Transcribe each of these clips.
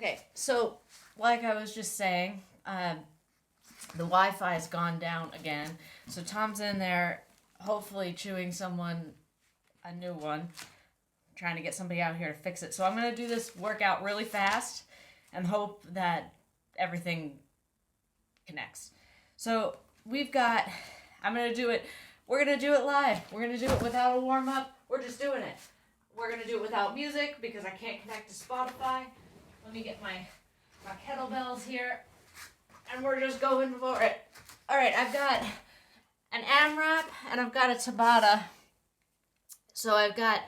Okay, so like I was just saying, the Wi-Fi's gone down again. So Tom's in there, hopefully chewing a new one, trying to get somebody out here to fix it. So I'm gonna do this workout really fast, and hope that everything connects. So we've got. I'm gonna do it. We're gonna do it live. We're gonna do it without a warm up. We're just doing it. We're gonna do it without music because I can't connect to Spotify. Let me get my kettlebells here, and we're just going for it. All right, I've got an AMRAP and I've got a Tabata. So I've got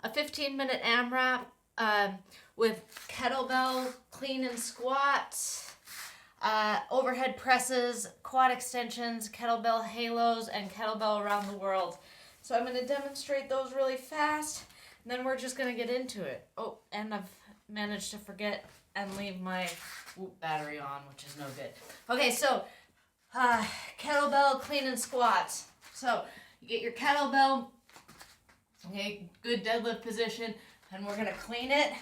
a 15-minute AMRAP with kettlebell clean and squats, overhead presses, quad extensions, kettlebell halos, and kettlebell around the world. So I'm going to demonstrate those really fast, and then we're just going to get into it. Oh, and I've managed to forget and leave my battery on, which is no good. Okay, so kettlebell clean and squats. So you get your kettlebell, okay, good deadlift position, and we're going to clean it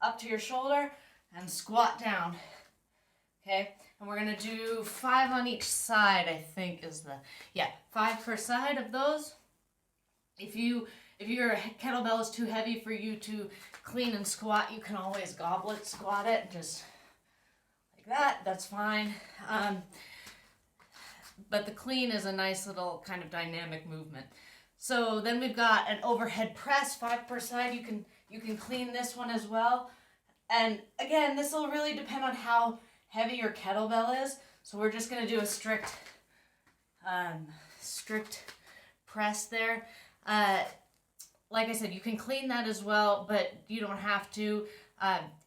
up to your shoulder and squat down. Okay, and we're going to do 5 on each side, I think is 5 per side of those. If your kettlebell is too heavy for you to clean and squat, you can always goblet squat it, just like that. That's fine. But the clean is a nice little kind of dynamic movement. So then we've got an overhead press, 5 per side. You can clean this one as well. And again, this will really depend on how heavy your kettlebell is. So we're just going to do a strict press there. Like I said, you can clean that as well, but you don't have to.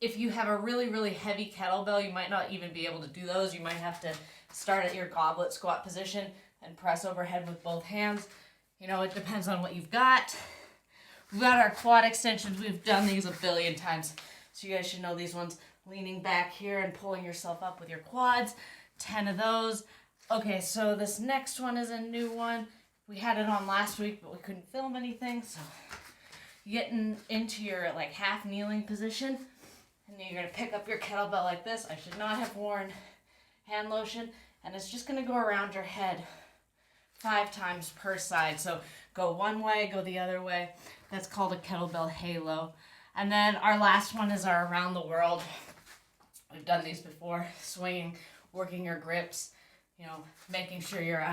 If you have a really, really heavy kettlebell, you might not even be able to do those. You might have to start at your goblet squat position and press overhead with both hands. You know, it depends on what you've got. We've got our quad extensions. We've done these a billion times. So you guys should know these ones. Leaning back here and pulling yourself up with your quads. 10 of those. Okay, so this next one is a new one. We had it on last week, but we couldn't film anything. So getting into your like half kneeling position. And then you're going to pick up your kettlebell like this. I should not have worn hand lotion. And it's just going to go around your head 5 times per side. So go one way, go the other way. That's called a kettlebell halo. And then our last one is our around the world. We've done these before. Swinging, working your grips, you know, making sure you're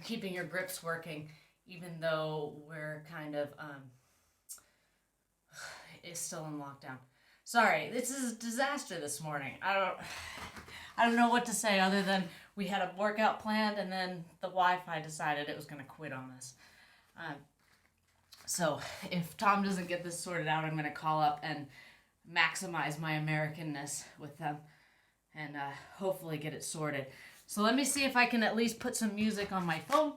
keeping your grips working, even though we're kind of is still in lockdown. Sorry, this is a disaster this morning. I don't know what to say other than we had a workout planned and then the Wi-Fi decided it was going to quit on us. So if Tom doesn't get this sorted out, I'm going to call up and maximize my Americanness with them and hopefully get it sorted. So let me see if I can at least put some music on my phone.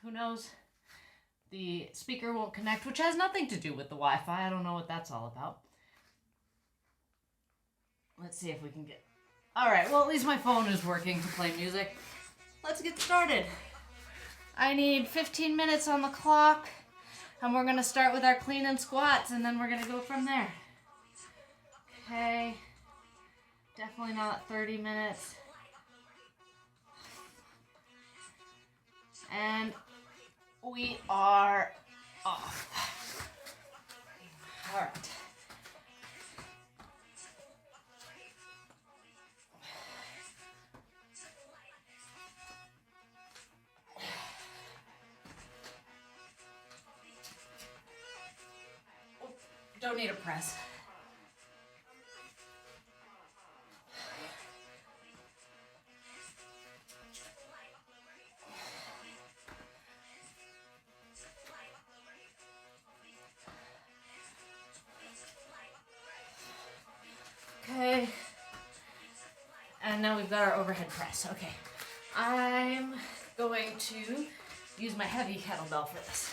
Who knows? The speaker won't connect, which has nothing to do with the Wi-Fi. I don't know what that's all about. Let's see if we can get... All right, well, at least my phone is working to play music. Let's get started. I need 15 minutes on the clock, and we're going to start with our clean and squats, and then we're going to go from there. Okay. Definitely not 30 minutes. And we are off. All right. Don't need a press. Okay. And now we've got our overhead press. Okay. I'm going to use my heavy kettlebell for this.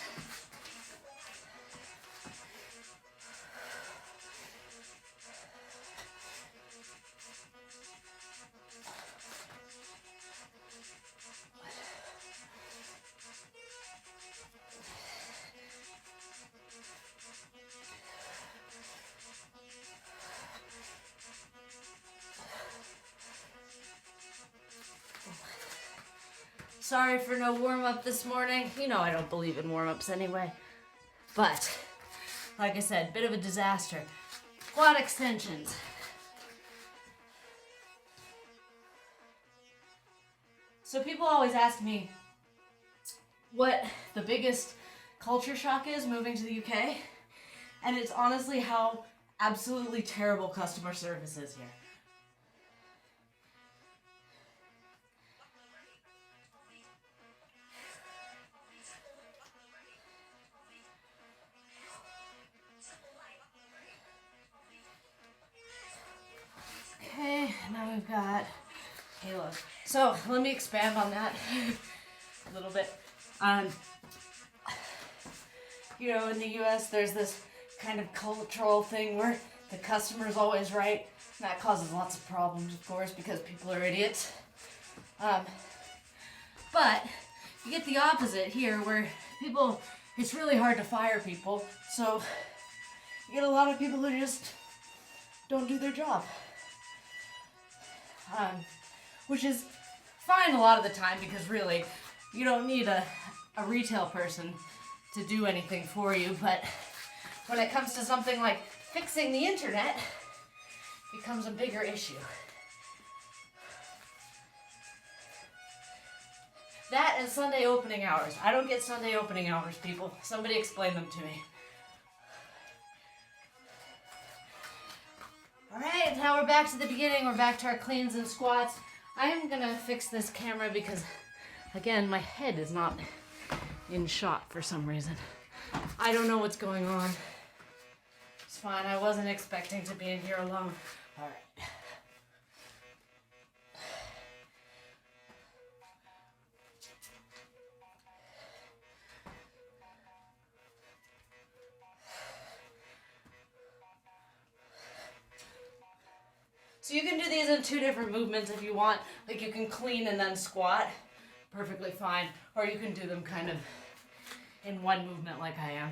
Sorry for no warm-up this morning. You know I don't believe in warm-ups anyway. But, like I said, bit of a disaster. Quad extensions. So people always ask me what the biggest culture shock is moving to the UK. And it's honestly how absolutely terrible customer service is here. Okay, now we've got Halo. So let me expand on that a little bit. You know, in the US, there's this kind of cultural thing where the customer's always right. And that causes lots of problems, of course, because people are idiots. But you get the opposite here, where people, it's really hard to fire people. So you get a lot of people who just don't do their job. Which is fine a lot of the time, because really, you don't need a retail person to do anything for you. But when it comes to something like fixing the internet, it becomes a bigger issue. That and Sunday opening hours. I don't get Sunday opening hours, people. Somebody explain them to me. Alright, now we're back to the beginning. We're back to our cleans and squats. I am gonna fix this camera because, again, my head is not in shot for some reason. I don't know what's going on. It's fine, I wasn't expecting to be in here alone. Alright. So you can do these in 2 different movements if you want. Like you can clean and then squat, perfectly fine. Or you can do them kind of in one movement like I am.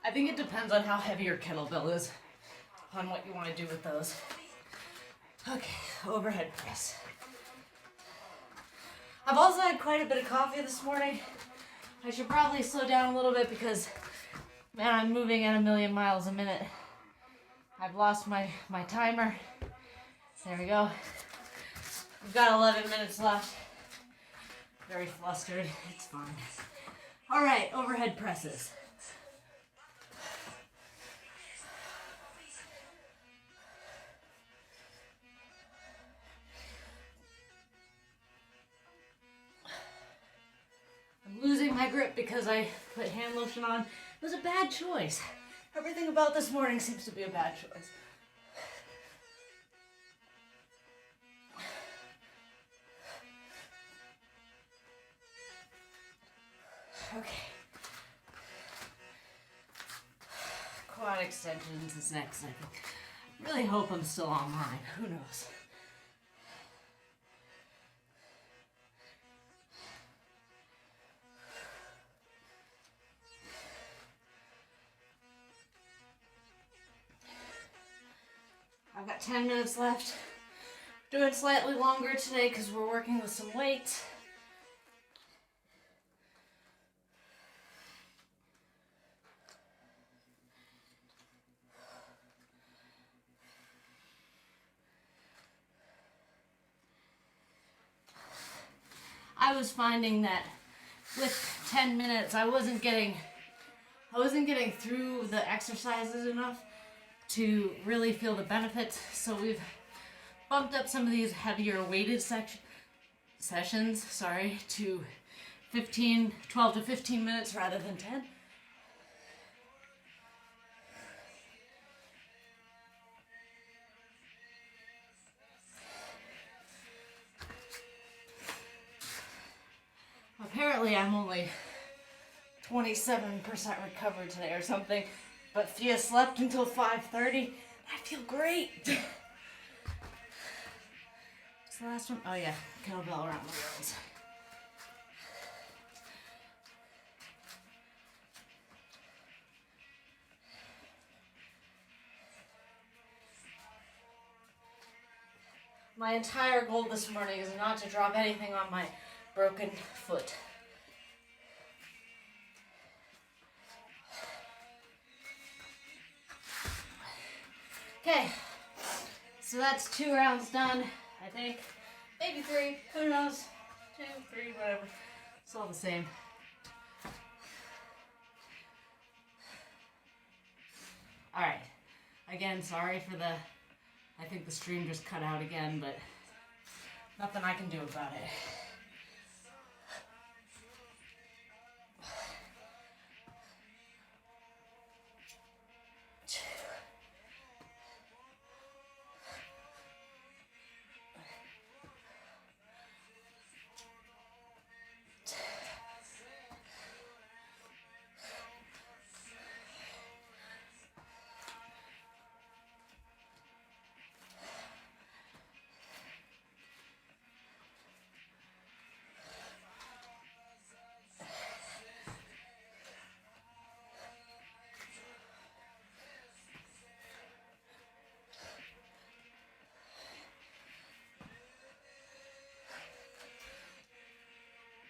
I think it depends on how heavy your kettlebell is, on what you want to do with those. Okay, overhead press. I've also had quite a bit of coffee this morning. I should probably slow down a little bit because, man, I'm moving at 1,000,000 miles a minute. I've lost my timer. There we go. We've got 11 minutes left. Very flustered. It's fine. All right, overhead presses. Losing my grip because I put hand lotion on. It was a bad choice. Everything about this morning seems to be a bad choice. Okay. Quad extensions is next, I think. Really hope I'm still online. Who knows? I've got 10 minutes left. Doing slightly longer today because we're working with some weights. I was finding that with 10 minutes I wasn't getting through the exercises enough to really feel the benefits. So we've bumped up some of these heavier weighted sessions, to 12 to 15 minutes rather than 10. Apparently I'm only 27% recovered today or something, but Thea slept until 5:30. I feel great. What's the last one? Oh yeah, kettlebell around the world. My entire goal this morning is not to drop anything on my broken foot. Okay, so that's 2 rounds done, I think. Maybe 3, who knows? 2, 3, whatever. It's all the same. Alright, again, sorry for the, I think the stream just cut out again, but nothing I can do about it.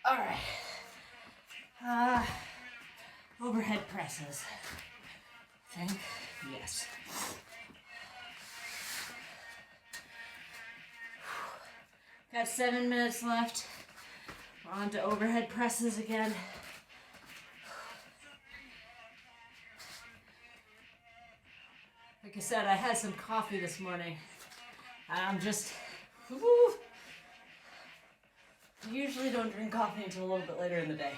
Alright. Overhead presses. I think, yes. Got 7 minutes left. We're on to overhead presses again. Like I said, I had some coffee this morning. I'm just, woo. I usually don't drink coffee until a little bit later in the day.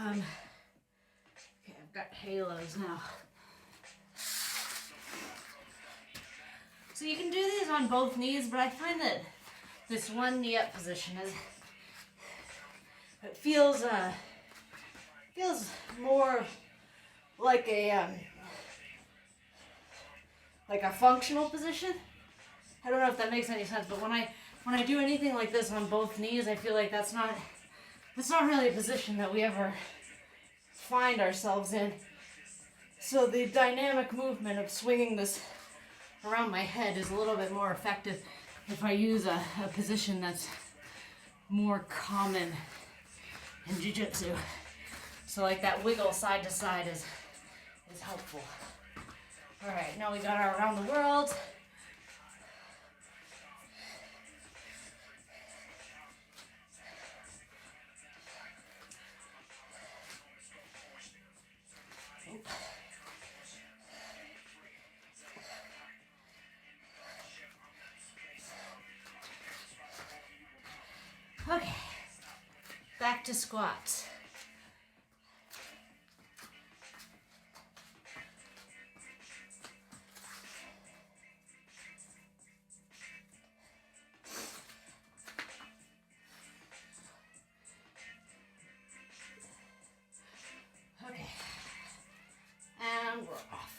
Okay, I've got halos now. So you can do these on both knees, but I find that this one knee up position feels more like a functional position. I don't know if that makes any sense, but when I do anything like this on both knees, I feel like that's not really a position that we ever find ourselves in. So the dynamic movement of swinging this around my head is a little bit more effective if I use a position that's more common in jiu-jitsu. So like that wiggle side to side is helpful. All right, now we got our around the world. Okay, back to squats. Okay, and we're off.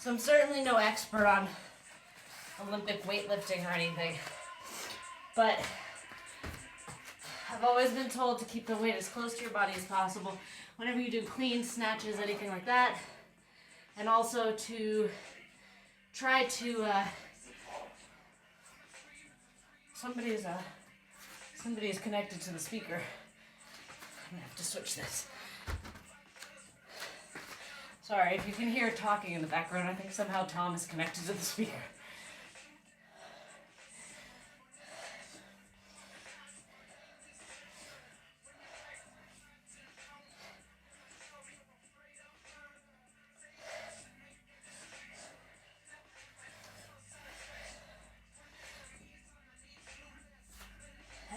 So I'm certainly no expert on Olympic weightlifting or anything, but I've always been told to keep the weight as close to your body as possible whenever you do clean snatches, anything like that, and also to try to somebody is connected to the speaker. I'm gonna have to switch this. Sorry if you can hear talking in the background. I think somehow Tom is connected to the speaker.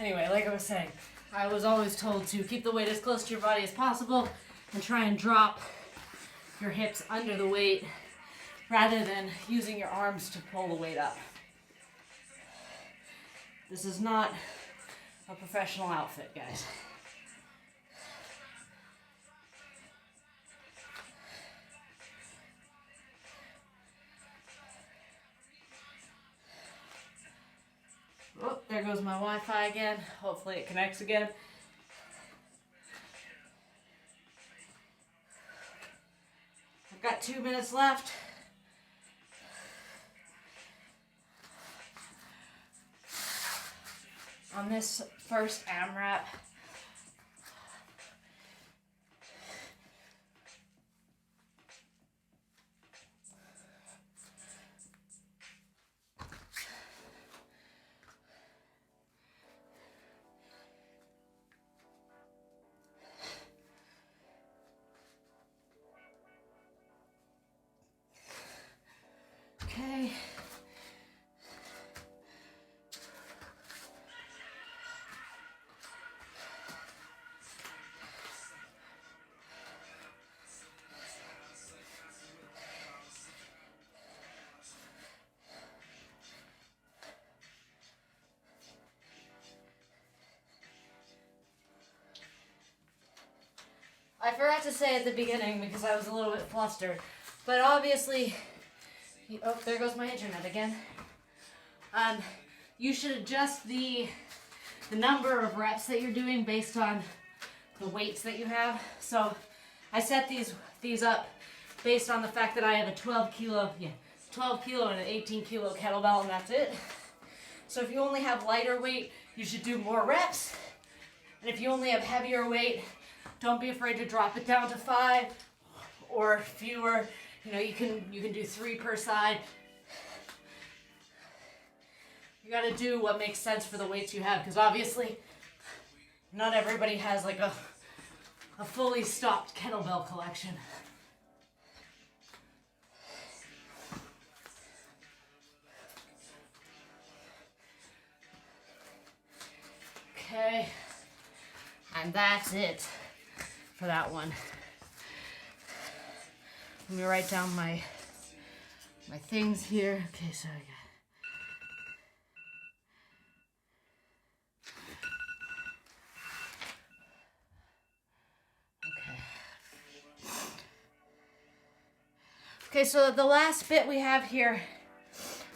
Anyway, like I was saying, I was always told to keep the weight as close to your body as possible and try and drop your hips under the weight rather than using your arms to pull the weight up. This is not a professional outfit, guys. Oh, there goes my Wi-Fi again. Hopefully it connects again. I've got 2 minutes left. On this first AMRAP. Okay. I forgot to say at the beginning because I was a little bit flustered, but obviously, oh, there goes my internet again. You should adjust the number of reps that you're doing based on the weights that you have. So I set these up based on the fact that I have a 12 kilo and an 18 kilo kettlebell, and that's it. So if you only have lighter weight, you should do more reps. And if you only have heavier weight, don't be afraid to drop it down to 5 or fewer. You know, you can do 3 per side. You got to do what makes sense for the weights you have, because obviously not everybody has like a fully stocked kettlebell collection. Okay, and that's it for that one. Let me write down my things here. Okay, so I got okay, so the last bit we have here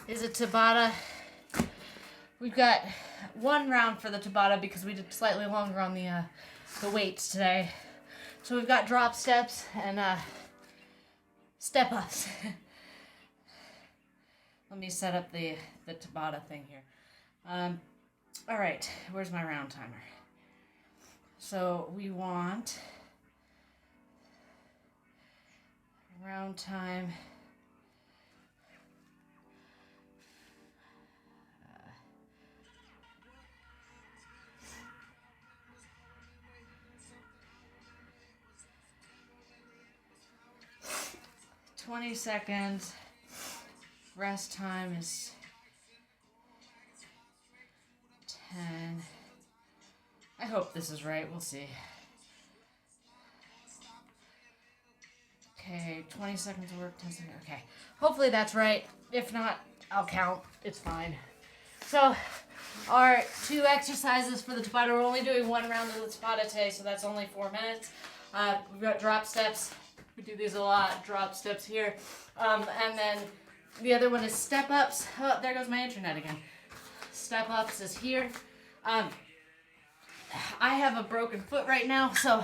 is a Tabata. We've got one round for the Tabata because we did slightly longer on the weights today. So we've got drop steps and step ups. Let me set up the Tabata thing here. All right, where's my round timer? So we want round time. 20 seconds. Rest time is 10. I hope this is right. We'll see. Okay, 20 seconds of work, 10 seconds. Okay, hopefully that's right. If not, I'll count. It's fine. So, our 2 exercises for the Tabata. We're only doing 1 round of the Tabata today, so that's only 4 minutes. We've got drop steps We do these a lot, drop steps here. And then the other one is step ups. Oh, there goes my internet again. Step ups is here. I have a broken foot right now, so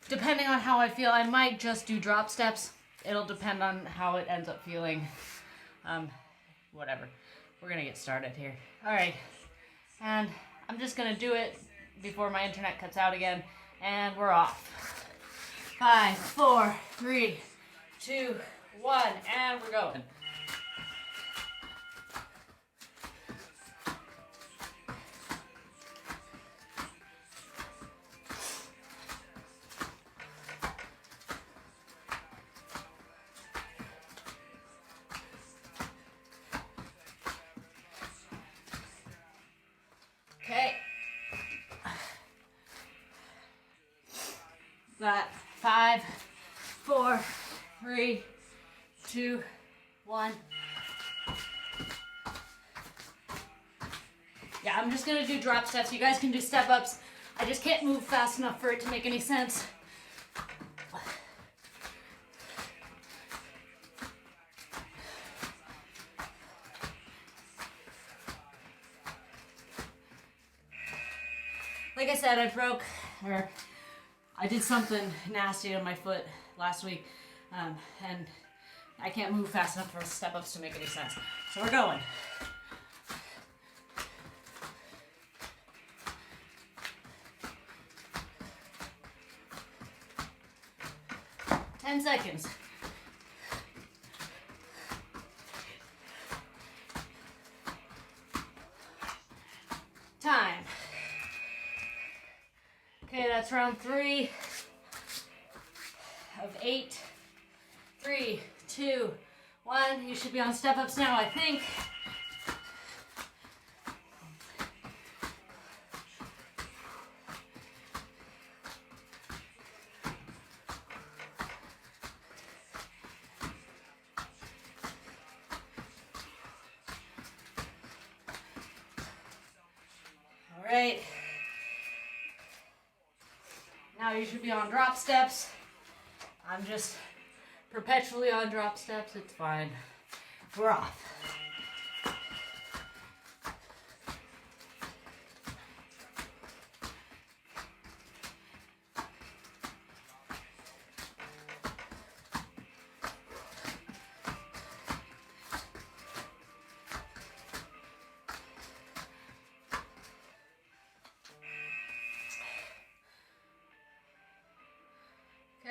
depending on how I feel, I might just do drop steps. It'll depend on how it ends up feeling. Whatever. We're gonna get started here. All right, and I'm just gonna do it before my internet cuts out again, and we're off. 5, 4, 3, 2, 1, and we're going. Okay. Got 5, 4, 3, 2, 1. Yeah, I'm just gonna do drop steps. You guys can do step ups. I just can't move fast enough for it to make any sense. Like I said, I did something nasty on my foot last week, and I can't move fast enough for step-ups to make any sense. So we're going. Ten seconds. Time. Okay, that's round 3 of 8. 3, 2, 1. You should be on step ups now, I think. All right. Now you should be on drop steps. I'm just perpetually on drop steps. It's fine. We're off.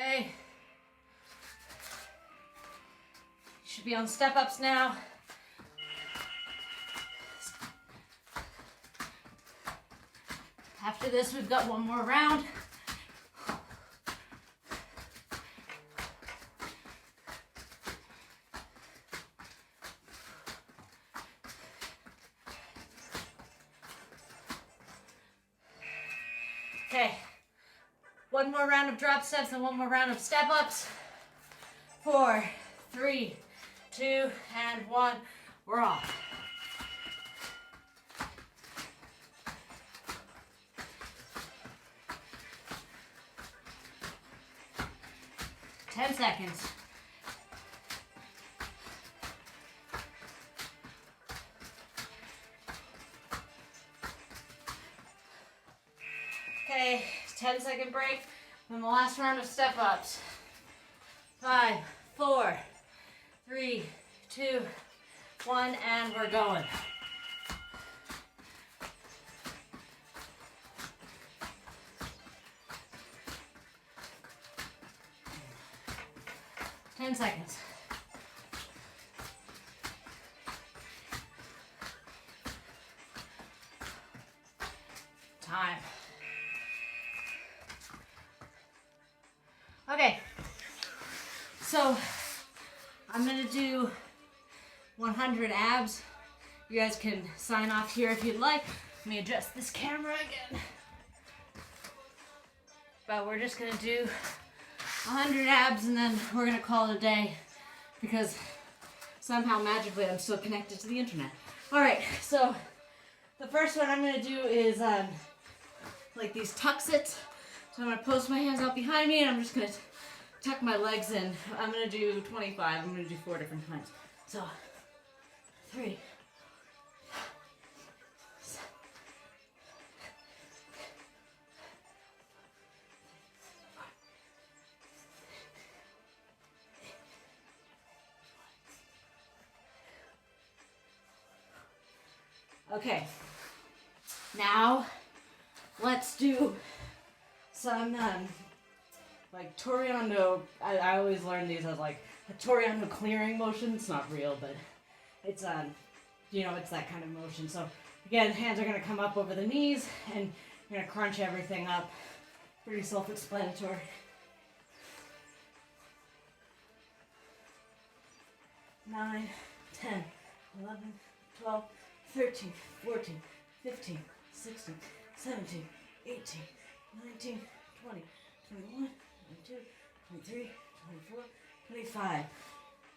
Okay. Should be on step ups now. After this, we've got one more round. Okay. One more round of drop steps and one more round of step ups. 4, 3, 2, and 1. We're off. Ten seconds. Okay, 10-second break. And the last round of step ups. 5, 4, 3, 2, 1, and we're going. Ten seconds. Time. Okay, so I'm gonna do 100 abs. You guys can sign off here if you'd like. Let me adjust this camera again. But we're just gonna do 100 abs and then we're gonna call it a day because somehow magically I'm still connected to the internet. All right, so the first one I'm gonna do is like these tuck sits. So I'm gonna post my hands out behind me and I'm just gonna tuck my legs in. I'm gonna do 25. I'm gonna do 4 different times. So, 3. Okay, now let's do some like Toriano. I always learn these as like a Toriano clearing motion. It's not real, but it's you know, it's that kind of motion. So again, hands are gonna come up over the knees, and you're gonna crunch everything up. Pretty self-explanatory. 9, 10, 11, 12, 13, 14, 15, 16, 17, 18, 19, 20, 21, 22, 23, 24, 25.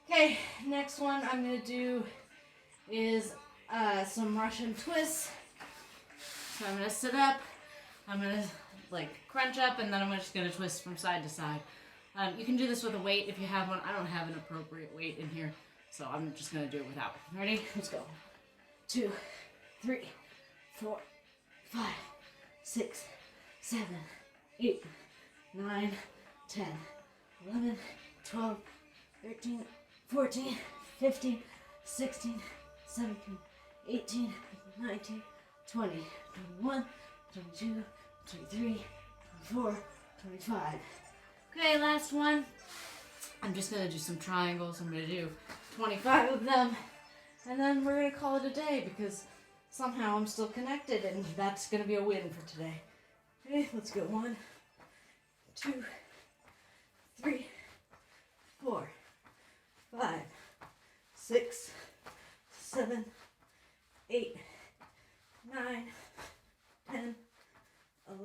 Okay, next one I'm going to do is some Russian twists. So I'm going to sit up, I'm going to like crunch up, and then I'm just going to twist from side to side. You can do this with a weight if you have one. I don't have an appropriate weight in here, so I'm just going to do it without. Ready? Let's go. 2, 3, 4, 5, 6, 7, 8, 9, 10, 11, 12, 13, 14, 15, 16, 17, 18, 19, 20, 21, 22, 23, 24, 25. Okay, last one. I'm just going to do some triangles. I'm going to do 25 of them. And then we're going to call it a day because somehow I'm still connected, and that's going to be a win for today. Okay, let's go. 1, 2, 3, 4, 5, 6, 7, 8, 9, 10,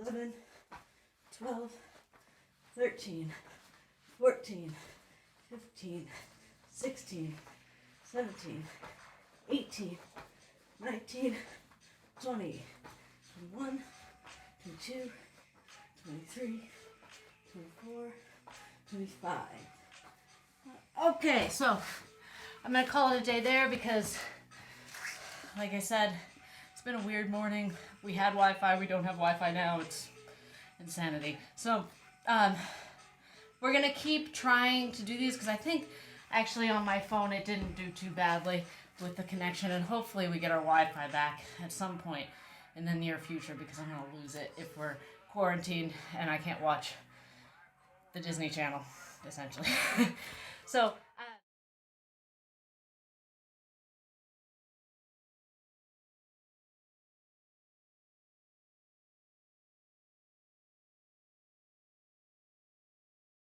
11, 12, 13, 14, 15, 16, 17, 18, 19, 20, 21, 22, 23, 24, 25. Okay, so I'm going to call it a day there because, like I said, it's been a weird morning. We had Wi-Fi. We don't have Wi-Fi now. It's insanity. So, we're going to keep trying to do these because I think actually on my phone it didn't do too badly with the connection, and hopefully we get our Wi-Fi back at some point in the near future because I'm going to lose it if we're quarantined and I can't watch the Disney Channel, essentially. So,